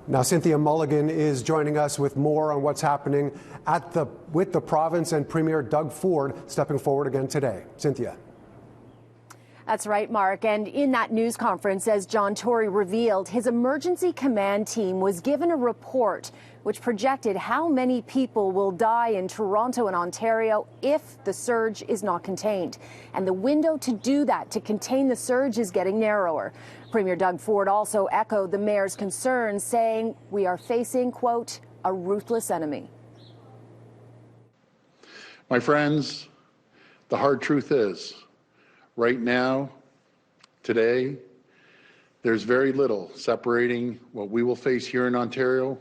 Now, Cynthia Mulligan is joining us with more on what's happening with the province and Premier Doug Ford stepping forward again today. Cynthia. That's right, Mark. And in that news conference, as John Tory revealed, his emergency command team was given a report which projected how many people will die in Toronto and Ontario if the surge is not contained. And the window to do that, to contain the surge, is getting narrower. Premier Doug Ford also echoed the mayor's concerns, saying we are facing, quote, a ruthless enemy. My friends, the hard truth is, right now, today, there's very little separating what we will face here in Ontario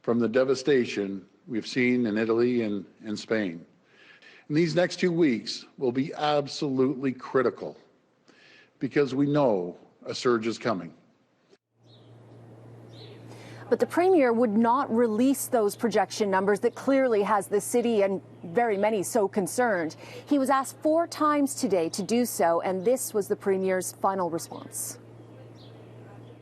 from the devastation we've seen in Italy and Spain. And these next 2 weeks will be absolutely critical because we know a surge is coming. But the Premier would not release those projection numbers that clearly has the city and very many so concerned. He was asked 4 times today to do so, and this was the Premier's final response.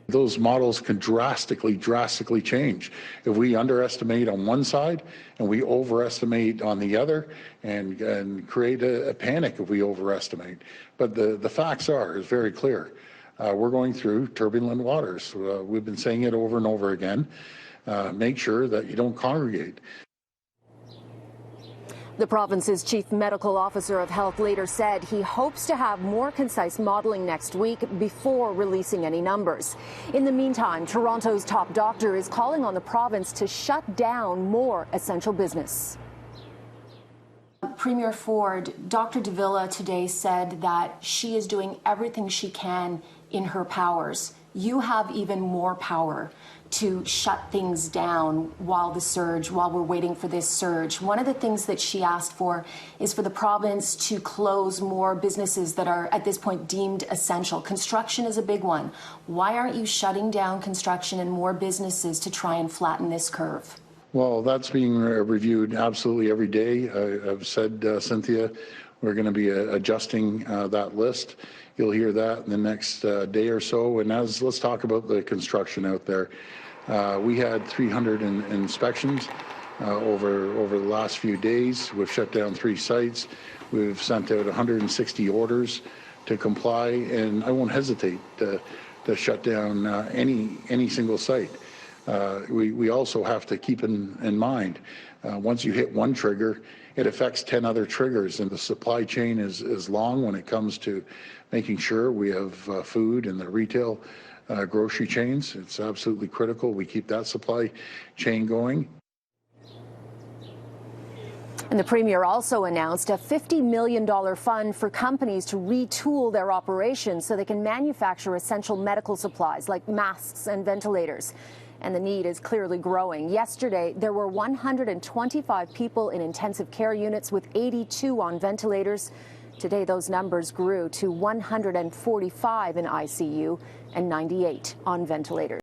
Those models can drastically change. If we underestimate on one side and we overestimate on the other and create a panic if we overestimate. But the facts is very clear. We're going through turbulent waters. We've been saying it over and over again. Make sure that you don't congregate. The province's chief medical officer of health later said he hopes to have more concise modelling next week before releasing any numbers. In the meantime, Toronto's top doctor is calling on the province to shut down more essential business. Premier Ford, Dr. Davila today said that she is doing everything she can in her powers. You have even more power to shut things down while we're waiting for this surge. One of the things that she asked for is for the province to close more businesses that are at this point deemed essential. Construction is a big one. Why aren't you shutting down construction and more businesses to try and flatten this curve? Well, that's being reviewed absolutely every day. I've said, Cynthia, we're going to be adjusting that list. You'll hear that in the next day or so. And let's talk about the construction out there. We had 300 inspections over the last few days. We've shut down 3 sites. We've sent out 160 orders to comply, and I won't hesitate to shut down any single site. We also have to keep in mind, once you hit one trigger, it affects 10 other triggers, and the supply chain is long when it comes to making sure we have food in the retail grocery chains. It's absolutely critical we keep that supply chain going. And the Premier also announced a $50 million fund for companies to retool their operations so they can manufacture essential medical supplies like masks and ventilators. And the need is clearly growing. Yesterday, there were 125 people in intensive care units with 82 on ventilators. Today, those numbers grew to 145 in ICU and 98 on ventilators.